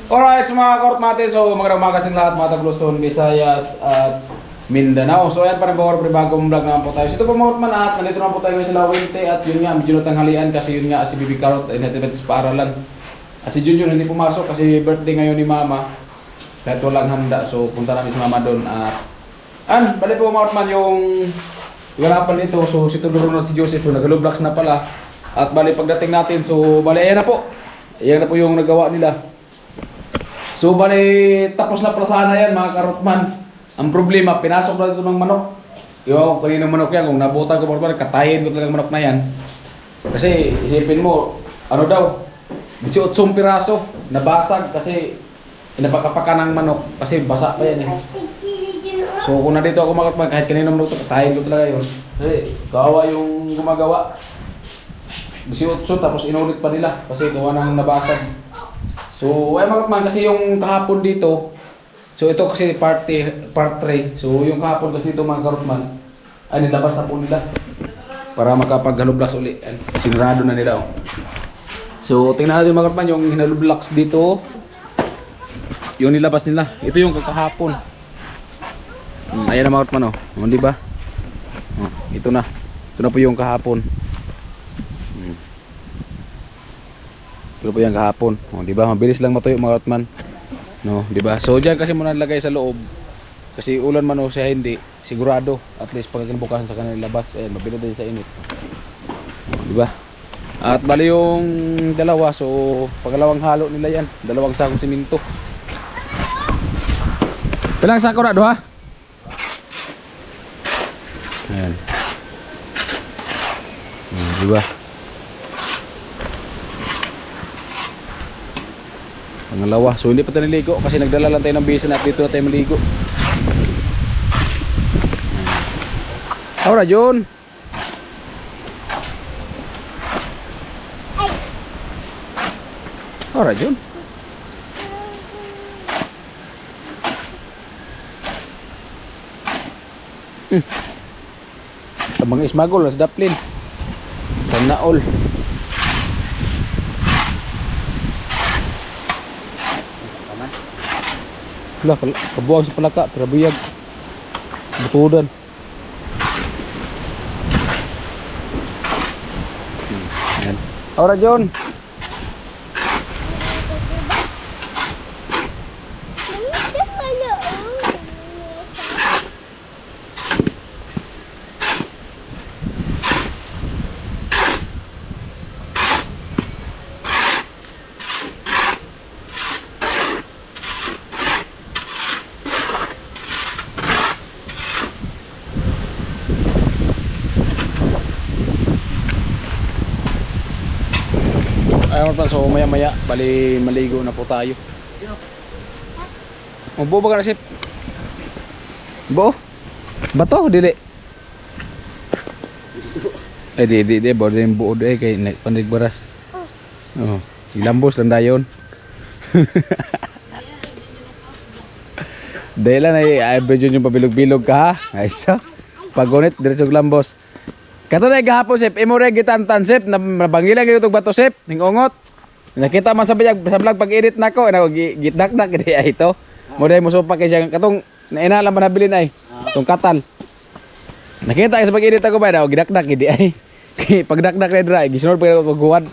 Alright, so mga kaort natin, so magandang umaga sa lahat, mga Tagluson, Visayas at Mindanao. So ayan pa rin po, bagong vlog naman po tayo. So ito po mga kaort man at nandito naman po tayo sa Lawinte at yun nga, medyo natanghalian kasi yun nga si Bibi Karot ay natibatis paaralan. Si Junjun hindi pumasok kasi birthday ngayon ni Mama. Kahit walang handa, so punta namin si Mama doon at balik po mga kaort man yung harapan nito. So si Tudoro at si Joseph, so nag-Roblox na pala. At bali pagdating natin, so bali ayan na po. Ayan na po yung nagawa nila. So bali tapos na pala sana yan mga karotman. Ang problema, pinasok na ito ng manok. Iwan ko kaninang manok yan, kung nabutan ko pa katayin ko talagang manok na yan. Kasi isipin mo, ano daw, 18 piraso, nabasag kasi inapakapaka ng manok kasi basa pa yan eh. So kung nandito ako mga karotman, kahit kaninang manok ito, katayin ko talaga yun. Kasi kawawa yung gumagawa. 18 tapos inulit pa nila kasi gawa ng nabasag. So ay mga man kasi yung kahapon dito. So ito kasi part 3. So yung kahapon kasi dito mga karotman ay nilabas na po nila para makapag-halublas uli. Sinurado na nila. So tingnan natin mga karotman yung hinalublas dito. Yung nilabas nila. Ito yung kahapon. Ayan na mga karotman oh. Di ba? Ito na. Ito na po yung kahapon. Ito po yung kahapon. Di ba? Mabilis lang matuyo mga karotman. No, di ba? So diyan kasi muna nilagay sa loob. Kasi ulan man o siya hindi, sigurado at least pag kinabukasan sa kanila labas, mabilis din sa init. Di ba? At bali yung dalawa, so pagkalawang halo nila yan, dalawang sakong siminto. Pilang sako na duha? Ayan. Di ba? Pangalawa, so hindi pa tayo naligo kasi nagdala lang tayo ng basin at dito na tayo maligo. Ahora John. Ahora John. Mga ismagol las daplin. Sana all. Lah, kebuang sa palaka, terabuyag. Betudan. Yan. Ora John. Ayun pa, so maya maya bali maligo na po tayo. Magbuo ba ka na sip? Buo? Bato? Dili? Di ba din buo doon kay pandigbaras. Oh, ilambos lang dayon. Dahil lang ay medyo yung pabilog-bilog ka ha. Aysa. Pagunit diretso lambos. Kato na gahapon sip, imo re gitantan sip, nabangilan gyud og bato sip, ning ungot. Nakita man sa vlog pag-edit nako, gitdak-dak gid ay ito. Mo day mo supa kay siya katong nainala man nabilin ay. Tong katal. Nakita sa pag-edit ako ba daw gidak-dak gid ay. Pagdak-dak na dra, gisunod pa ko guwad.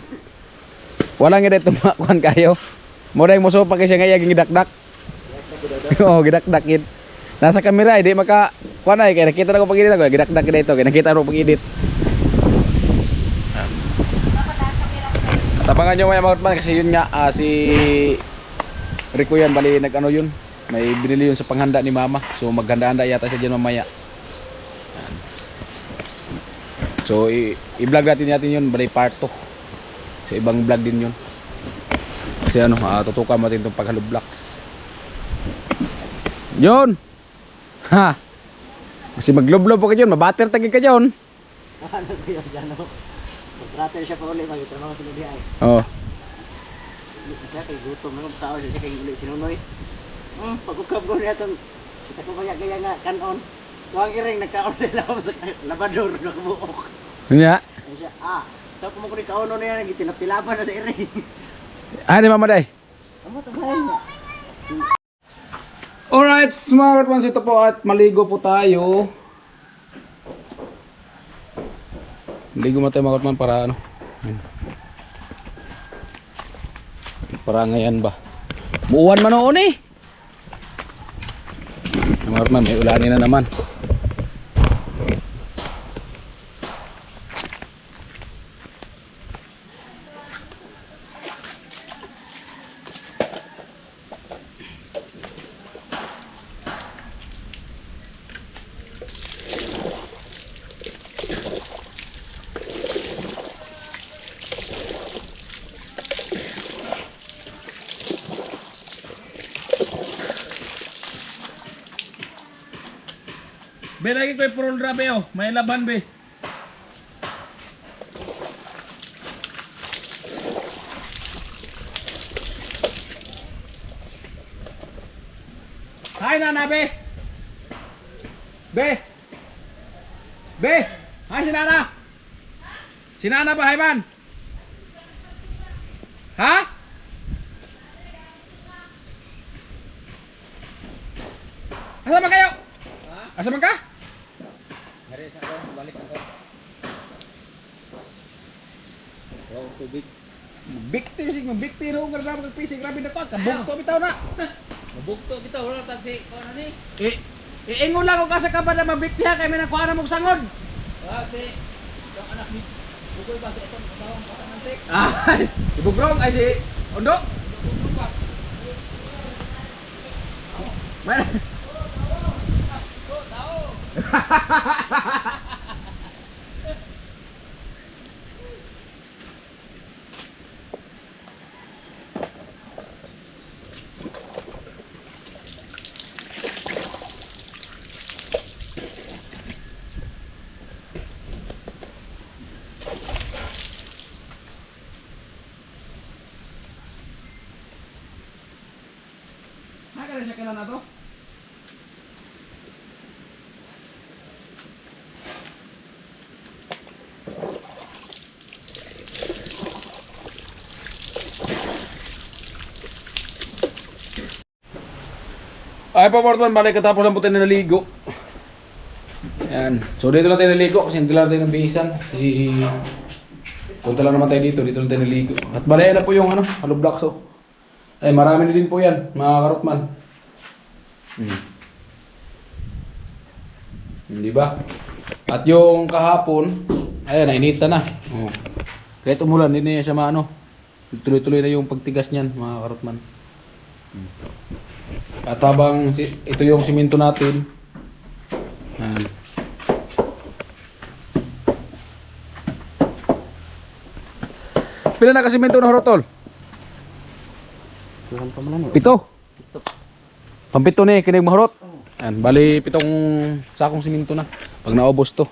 Wala gid tumakuan kayo. Mo day mo supa kay siya ngaya gidak-dak. Oh, gidak-dak gid. Nasa kamera di maka kuan ay kay nakita na ko pag-edit ako, gidak-dak gid ito, kay nakita ro pag-edit. Tapangan nyo mga man kasi yun nga si Rico yan bali nag ano yun, may binili yun sa panghanda ni Mama, so maghanda-handa yata siya dyan mamaya. So i-vlog natin yun bali part 2 sa ibang vlog din yun kasi ano tutukan natin itong paghalublox yun ha kasi magloblob po ka dyan, mabatter tagi ka dyan. Ano ko yun dyan o? Magtrater siya pa ulit, magtrabaho sila di ay. Oo. Siya kay gutom, anong tao siya kay ulit sinunoy. Pagkukab ko niya itong, kita ko kaya nga kanon. Tuwang iring nagkaon nila ako sa labador, nakabuok. Nga? Siya, so kung mo ko ni kauno niya, nagtitilap-tilapan na sa iring. Di Mama Day? Amo, tabahin niya. Alright, smart ones, ito po at maligo po tayo. Maligo mo tayo mga katman para ano. Para ngayon ba. Buuan man noon eh. Mga katman, may ulanin na naman. Be, lagi ko yung purol rabe oh. May laban be. Hi Nana be. Be. Be. Hi si Nana. Si Nana ba, hi man? Ha? Asa man kayo? Asa man ka? Hari sa ako, balik ako. Wow, tubig. Bikti sih, bikti ro nga dapat pisig grabe na ko. Kabugto bitaw na. Mabugto bitaw wala tag si kono ni. Ingon lang ko kasi ka ba na mabikti ha kay may nakuha na mong sangod. Kasi yung anak ni Bugoy ba sa itong bawang patanantik. Ay, si Bugrong ay si Ondo. Mana? Nakakala siya kailan na to? Ay pa Portman, balik katapos ang puti na naligo. Yan. So dito lang tayo naligo kasi hindi lang tayo ng bihisan. Punta lang naman tayo dito lang tayo naligo. At balay na po yung ano, hollow blocks oh. Ay marami na din po yan, mga karotman. Hindi ba? At yung kahapon, ayan, nainita na. Oh. Kahit umulan, hindi na siya maano. Tuloy-tuloy na yung pagtigas niyan, mga karotman. At habang ito yung simento natin. Ayan. Pila na ka simento na horotol? Tuhan pa man. Pito. Pampito ni kinig mahurot. Ayan, bali pitong sakong simento na pag naubos to.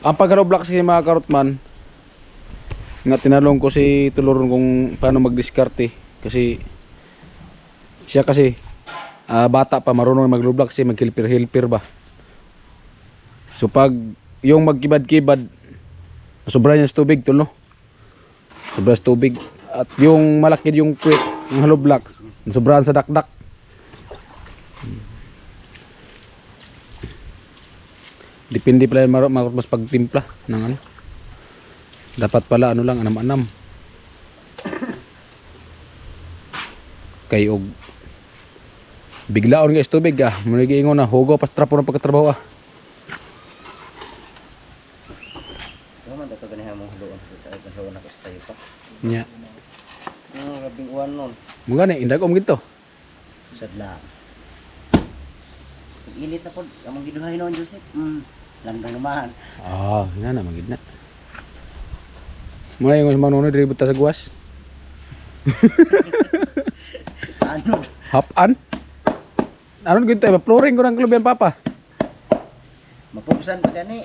Ang pagka-block kasi mga karotman, nga tinalong ko si Tuloron kung paano mag-diskarte kasi siya kasi bata pa, marunong mag-block kasi mag-hilper-hilper ba. So pag yung magkibad-kibad sobra niya sa tubig tulo. Sobra sa tubig. At yung malaki yung puwit, yung hollow blocks, sobrahan sa dakdak. Depende pala mas pagtimpla ng ano. Dapat pala ano lang, anam-anam. Kay og biglaon nga sa tubig muna giingon na hugo pas trapo ng pagkatrabaho Naman dato ganiha mo doon sa itong hawan ako sa tayo pa. Nya. Rabing uwan nun. Mga ni indag gito. Sadla. Init na po, among giduhay noon Joseph. Langgang naman. Ina na magid na. Muna yung manuno diri buta sa guwas. Ano? Hapan? Ano gito ba flooring ko ng club yan papa. Mapugsan pa gani.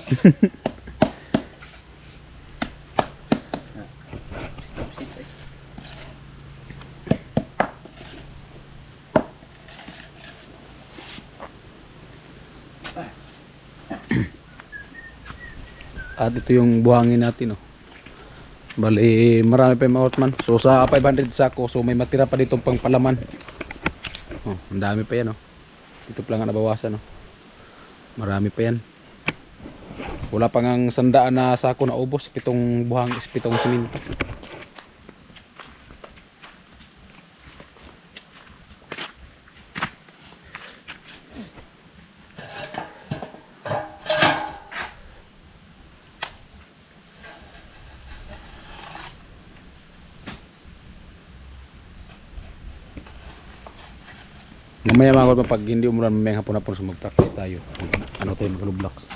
At ito yung buhangin natin oh. Bali, marami pa yung mga Ortman. So sa 500 sako, so may matira pa ditong pang palaman. Oh, ang dami pa yan, oh. Dito pa lang ang nabawasan, oh. Marami pa yan. Wala pang ang 100 na sako na ubos, 7 buhang, 7 siminto. Mamaya mga Ortman, pag hindi umulan mamayang hapon-hapon, so mag-practice tayo. Ano tayo, mag-blocks.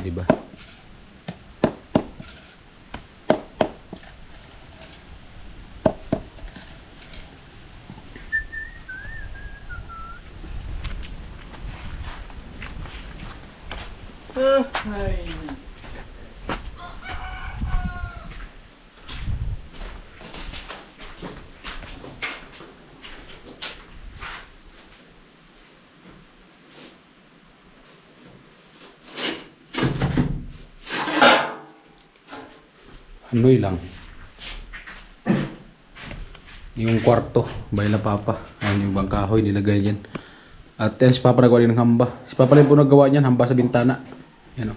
Diba? Anoy lang. Yung kwarto, bayla papa. Ayan yung bangkahoy, nilagay yan. At yan si papa nagawa din ng hamba. Si papa rin po nagawa niyan, hamba sa bintana. Yan o.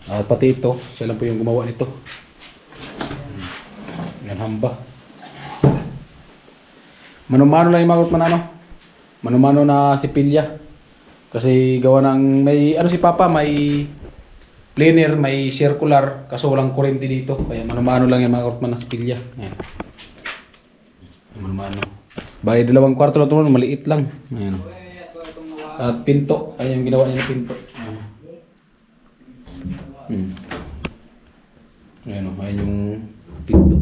At pati ito, siya lang po yung gumawa nito. Yan hamba. Mano-mano lang yung mga Ortman, ano? Mano-mano na si Pilya. Kasi gawa ng may, ano si papa, may planer, may circular, kaso walang kurente dito. Kaya mano-mano lang yung mga Ortman na si Pilya. Ayan. Mano-mano. Bali, 2 kwarto lang ito, maliit lang. Ayan. At pinto, ayan yung ginawa niya ng pinto. Ayan o, ayan yung pinto.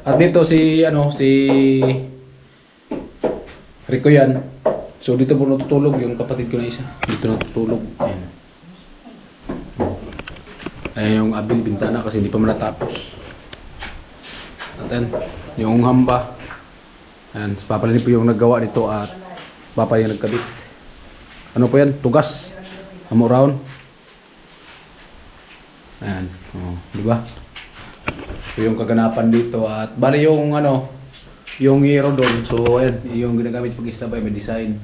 At dito si, ano, si Rico yan. So dito po natutulog yung kapatid ko na isa. Dito natutulog. Ayan. Ayan yung abil bintana kasi hindi pa natapos. At ayan, yung hamba. Ayan, papa rin po yung naggawa nito at papa yung nagkabit. Ano po yan? Tugas. Hamo round. Ayan, oh, di ba? So yung kaganapan dito at bali yung ano, yung hero doon. So ayan, yung ginagamit pag isla may design.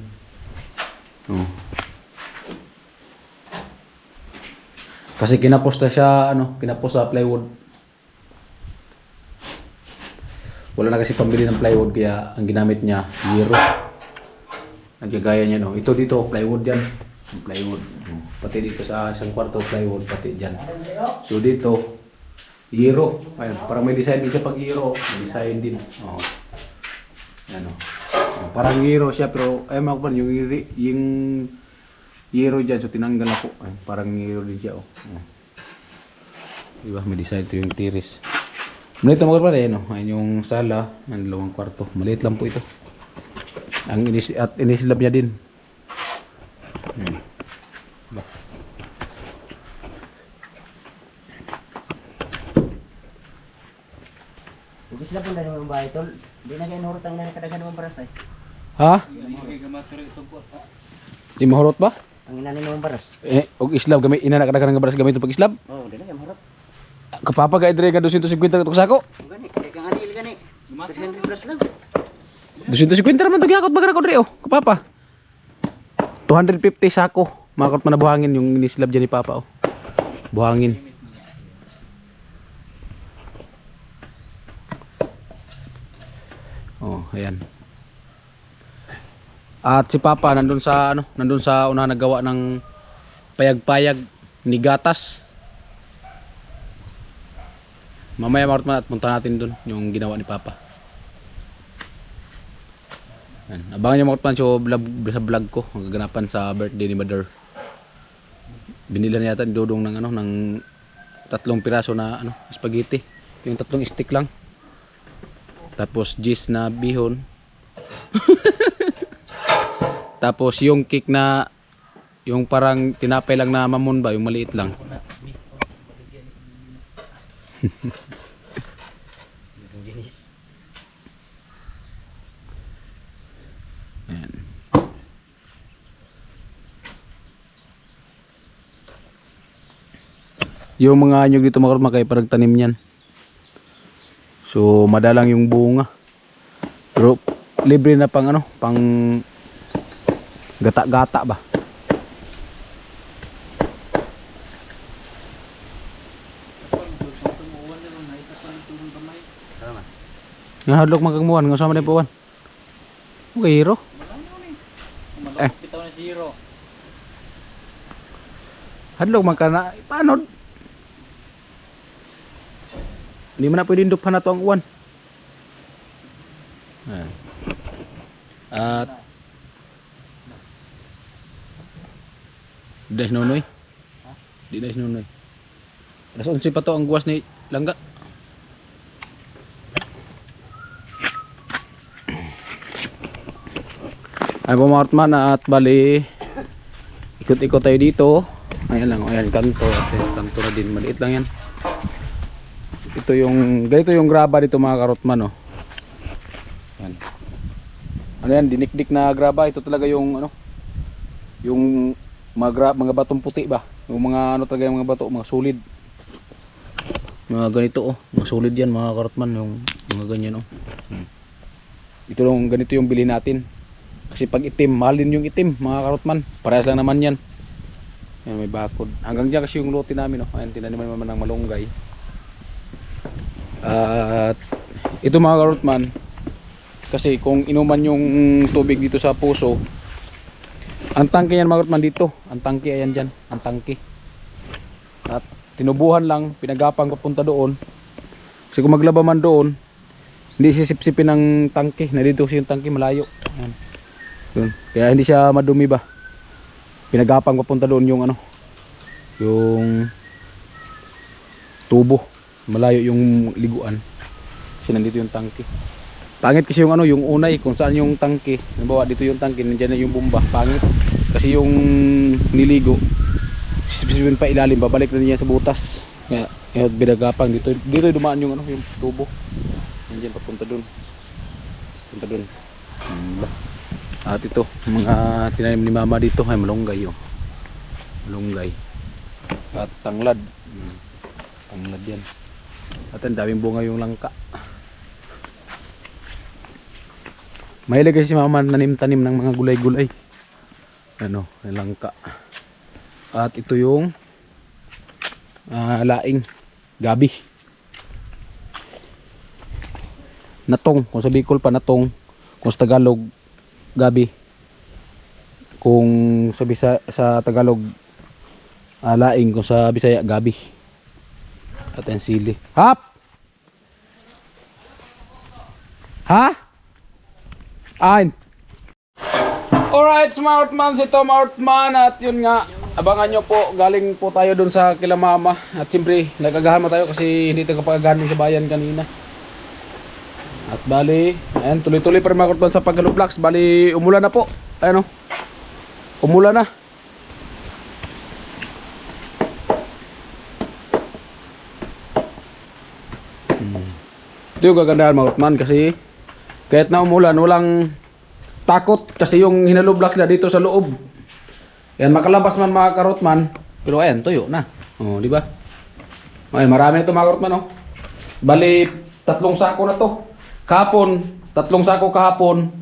Oh. Kasi kinapos na siya, ano, kinapos sa plywood. Wala na kasi pambili ng plywood kaya ang ginamit niya, hero. Nagkagaya niya, no. Ito dito, plywood yan. Plywood. Pati dito sa isang kwarto, plywood, pati dyan. So dito, hero. Ayun, parang may design din siya pag hero. May design din. Oh. Yan, oh. Parang hero siya, pero ay mga kapal, yung hero dyan, so tinanggal ako. Ay, parang hero din siya, oh. Diba, may design ito yung tiris. Maliit na mga kapal, eh, no? Ayun yung sala, ang 2 kwarto. Maliit lang po ito. Ang at inislab niya din. Hindi sila pun dari mga bahay tol. Di na kayo nurutang na kadagan ng baras ay. Ha? Di mahurot ba? Ang inanin ng baras. Og islab gamay ina na kadaghan nga baras gamay pag islab. Oh, di na kayo mahurot. Kapapa ka idre ka 250 tok sako. Gani, kaya kang anil gani. 300 baras lang. 250 naman to gyakot bagra ko dre oh. Kapapa. 250 sako. Makot man na buhangin yung inislab diyan ni papa oh. Buhangin. Oh, ayan. At si Papa nandun sa ano, nandun sa una naggawa ng payag-payag ni gatas. Mamaya marot at punta natin dun yung ginawa ni Papa. Ayan. Abangan niyo mga kapatid sa vlog ko, ang gaganapan sa birthday ni Mother. Binila niya yata ni Dodong ng ano, ng 3 piraso na ano, spaghetti. Yung 3 stick lang. Tapos gis na bihon. Tapos yung cake na yung parang tinapay lang na mamon ba, yung maliit lang. Yung mga nyug dito mga karotman kaya parang tanim niyan. So madalang yung bunga. Pero libre na pang ano, pang gata-gata ba. Nga hadlok magkagmuan, nga sama na yung puwan. Okay, hero. Bitaw na zero. Hadlok magkana, paano? Hindi mo na pwedeng duphan na to ang uwan. Ayan. At Di nunoy. Di na nunoy. Alas 11 pa to ang guwas ni Langga. Ay pumartman at bali ikot-ikot tayo dito. Ayan lang, ayan kanto at kanto na din, maliit lang yan. Ito yung ganito yung graba dito mga karotman, oh. Yan. Ano yan, dinikdik na graba. Ito talaga yung ano, yung mga batong puti ba, yung mga ano talaga yung mga bato, mga solid, mga ganito, oh, mga solid yan mga karotman, yung mga ganyan, oh. Ito lang, ganito yung bili natin kasi pag itim, mahal din yung itim mga karotman, parehas lang naman yan. Yan, may bakod hanggang dyan kasi yung lote namin, oh. Ayan, tinaniman naman ng malunggay. At ito mga karotman, kasi kung inuman yung tubig dito sa puso, ang tangke yan mga karotman dito, ang tangke ayan dyan, ang tangke. At tinubuhan lang, pinagapang papunta doon. Kasi kung maglaba man doon, hindi sisip-sipin ng tangke, na dito kasi yung tangke malayo. Ayan. Doon. Kaya hindi siya madumi ba. Pinagapang papunta doon yung ano, yung tubo. Malayo yung liguan. Kasi nandito yung tangke. Pangit kasi yung ano, yung unay kung saan yung tangke. Halimbawa dito yung tangke, nandiyan na yung bomba. Pangit. Kasi yung niligo, sisipin pa ilalim, babalik na niya sa butas. Kaya binagapang dito. Dito dumaan yung ano, yung tubo. Nandiyan papunta doon. Punta doon. At ito, mga tinanim ni mama dito ay malunggay, oh. Malunggay. At tanglad. Tanglad yan. At ang daming bunga yung langka. Mahilig kasi si mama nanim-tanim ng mga gulay-gulay. Ano, langka. At ito yung laing, gabi. Natong, kung sa Bicol pa natong, kung sa Tagalog gabi. Kung sa Tagalog laing, kung sa Bisaya gabi. At ang sili. Hap! Ha? Ain. Alright, Smartman, si Tom Outman. At yun nga, abangan nyo po, galing po tayo dun sa kila mama. At siyempre, nagagahan mo tayo kasi hindi tayo kapagagahan sa bayan kanina. At bali, ayan, tuloy-tuloy pa rin mga Outman sa pag-vlogs. Bali, umulan na po. Ayan, o. Umulan na. Ito yung gagandahan mga Outman kasi kahit na umulan, walang takot kasi yung hinalublock na dito sa loob. Yan, makalabas man mga karotman, pero ayan, tuyo na. Oh, di ba? Ayan, marami na ito mga karotman, oh. Bali, 3 sako na to. Kahapon, 3 sako kahapon.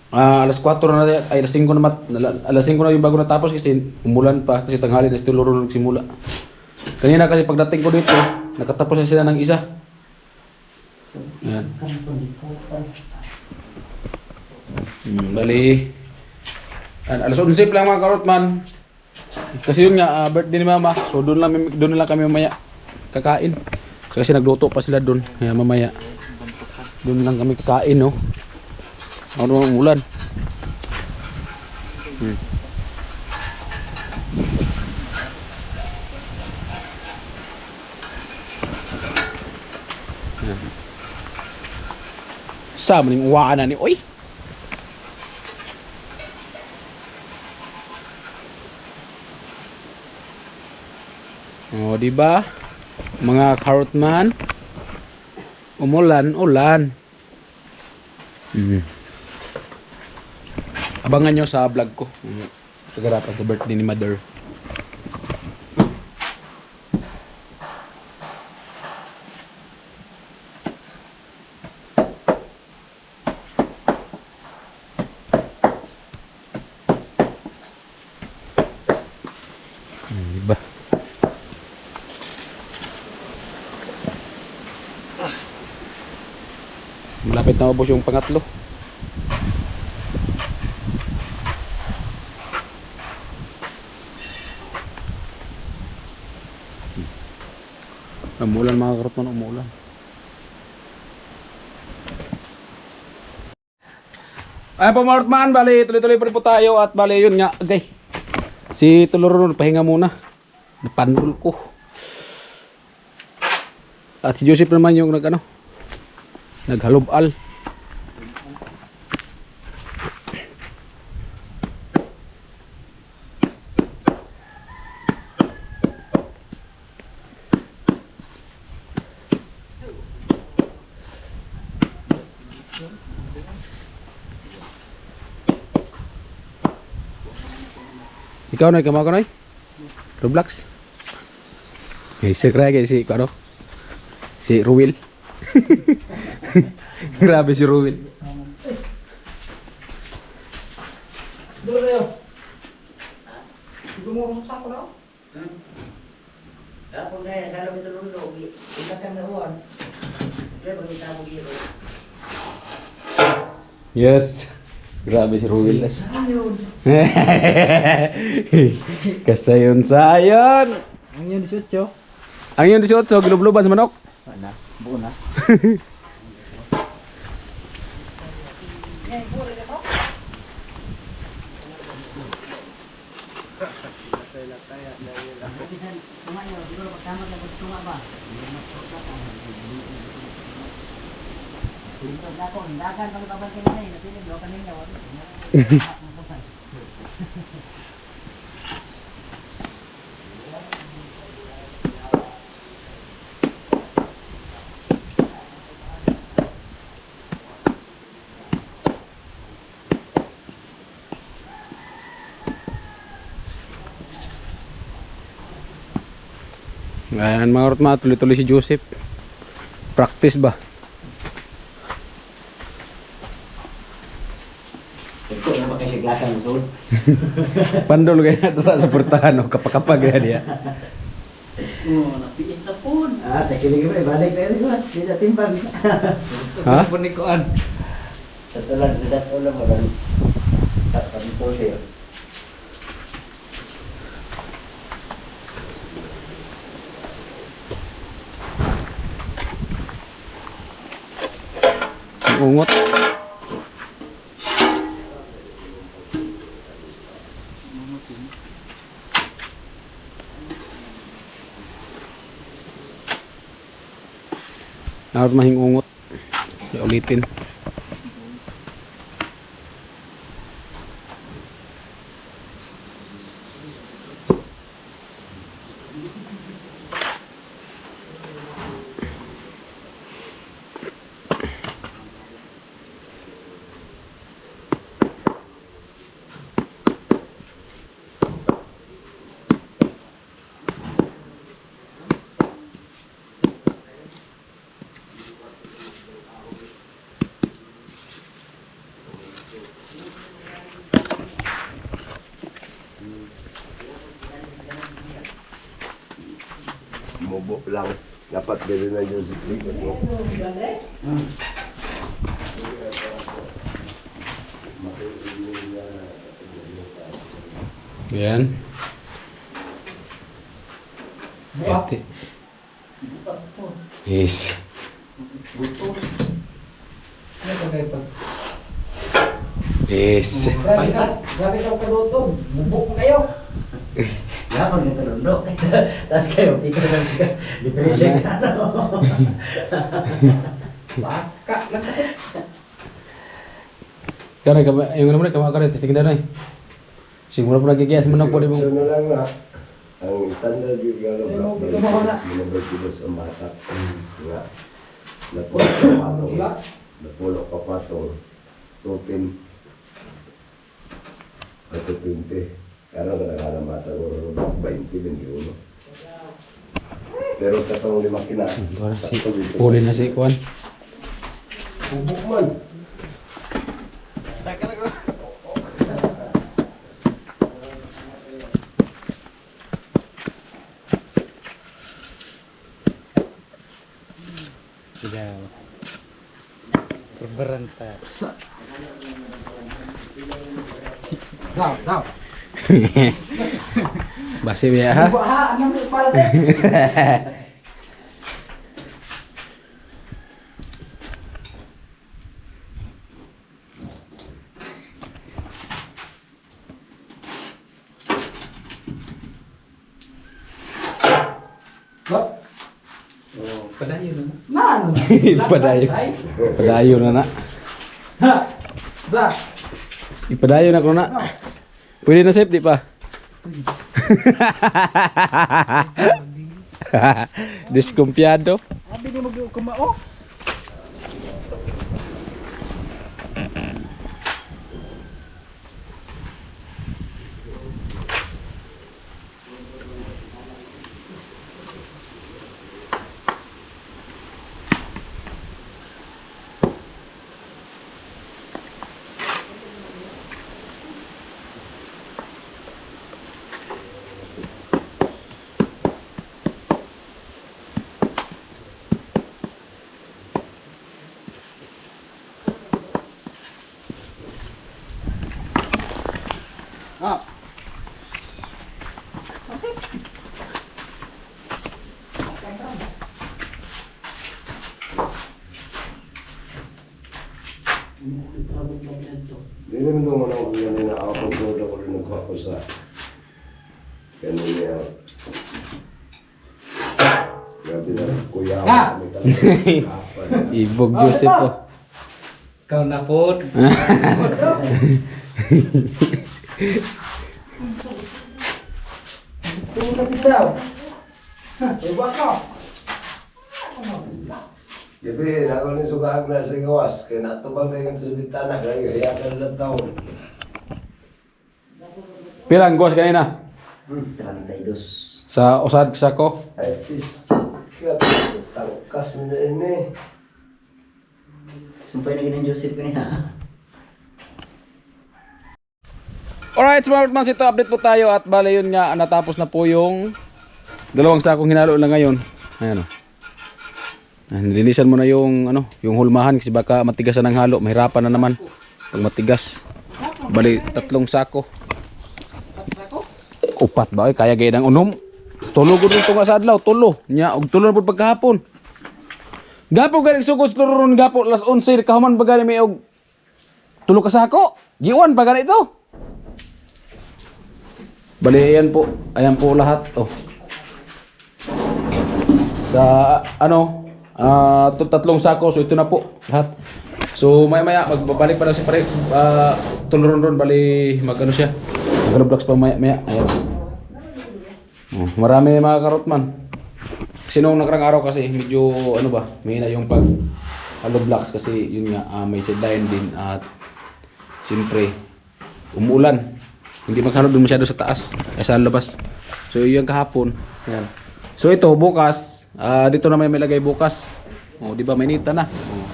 Alas 4 na, ay alas 5 na, alas 5 na yung bago natapos kasi umulan pa kasi tanghali na ito loro nagsimula. Kanina kasi pagdating ko dito, nakatapos na sila ng isa. Ayan. Bali alas 11 lang mga karotman. Kasi yun nga, birthday ni mama. So doon na lang kami mamaya kakain. So, kasi nagluto pa sila doon. Kaya mamaya doon lang kami kakain, no. Ano ang ulan. Sa maning uwaan na ni oy. Oh, di ba? Mga karotman, umulan. Abangan nyo sa vlog ko. Kagarapan sa birthday ni mother. Malapit na ubos yung pangatlo. Umulan mga karotman, umulan. Ayan po mga karotman, bali tuloy-tuloy pa rin po tayo at bali yun nga, agay. Si Tulurun, pahinga muna. Napanrol ko. At si Joseph naman yung naghalubal. Ikaw na, kama ko na Roblox. Si Craig, si Ruel. Grabe si Ruel. Dulu na yun. Gumurong sa ako na. Ako kaya, kalau ito lundo, ibakan na uwan. Kaya pagkita mo giro. Yes. Grabe si Ruel. Kasayon-sayon. Ang yun, 18. Ang yun 18, gilubluban sa manok. Sana, buo na. Ayan mga karotma, tuloy-tuloy si Joseph. Practice ba? Ito na makisiklasan mo sud. Pandol kaya na sa portahan o kapakapag ya dia. Napiit na po. Takinig mo, balik na yun, mas. Hindi na timbang. Ha? Punikuan. Tatulan, tatulan mo lang. Tapos siya. Ungot. Dapat mahing ungot. Ulitin. Mubo lang. Dapat gano'n na yung siklikot mo. Yan. Ete. Yes. Yes. Grabe ka kalutong. Bubok kayo. Gapon nito lundo. Tapos kayo, tikas ng tikas. Depression ka na. Baka lang kasi. Karena yung naman kama karena testing na rin. Siguro po nagigiyas mo na po di mo. So na lang na. Ang standard yung gano'n block. Minabay kilos ang batak. Nga. Napulok ka patong. Napulok ka patong. Tutin. At 20. Kaya ka nakalamata ko. 20, 21. Pero katong lima kina. Puli na si Kuan. Bubuk man. Sa. Daw. Basi biya ha. Padayon na. Padayon na na. Ipadayon na ko na. Pwede na safe di pa. Diskumpiyado. Abi ni mo kumao. Ah. Hindi naman ito muna kung yan na upload ako rin nagkako sa kanina. Grabe na, kuya ako. May talagang Ibog Joseph po. Kau na pod. Gabi, ako ni sugahag na sa gawas. Kaya natubag na yung sa bitana. Kaya kaya ka na taon. Pilang guwas kanina? 32. Sa usad sa ko? Ay, pis. Kaya tangkas mo na ini. Sumpay na ganyan Joseph kanina. Alright, smart man, ito update po tayo at bale yun nga, natapos na po yung dalawang sakong hinalo lang ngayon. Ayan o. Nilinisan mo na yung yung hulmahan kasi baka matigas na ng halo, mahirapan na naman pag matigas. Bali 3 sako. 4 ba ay kaya gayud ang unom. Tulo gud ito nga sa adlaw, tulo. Nya og tulo na pud pagkahapon. Gapo galing sugod turon gapo las 11 kahuman ba gani may og tulo ka sako. Giwan pa gani ito. Bali ayan po lahat oh. Sa 3 sako, so ito na po lahat. So maya magbabalik pa na si pare tuluron ron bali magano siya. Mag-blocks pa maya. Ayan. Oh, marami na mga karot man. Kasi nung nakarang araw kasi medyo may na yung pag hollow blocks kasi yun nga may sideline din at siyempre umuulan. Hindi magkano doon masyado sa taas ay sa labas. So yun kahapon. Ayan. So ito bukas dito na may lagay bukas. Oh, di ba mainita na. Oh.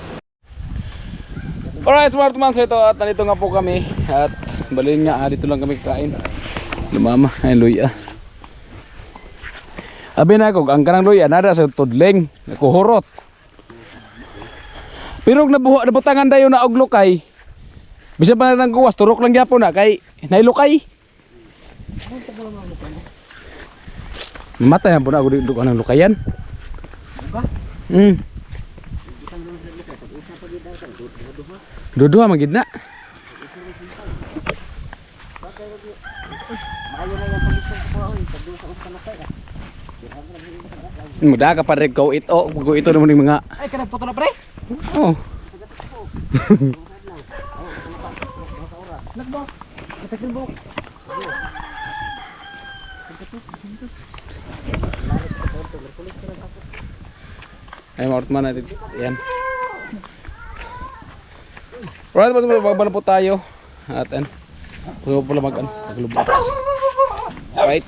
Alright, smart man, so ito at nandito nga po kami at balin nga dito lang kami kakain. Lumama ay luya. Abi na ko ang kanang luya nada sa tudling, nakuhurot. Pero nabutangan dayon na og lukay. Bisa pa nang guwas turok lang gyapon na kay nailukay. Mata yan po na ako dito ng lukayan. Dua-dua magid na. Muda ka pa rin ko ito naman yung mga. Ay kana foto na pre. Oh. Nagbo. Katakil bo. Ay maurtman natin. Yan. Alright, bababa na po tayo. At ano, pala mag-lublox. Right.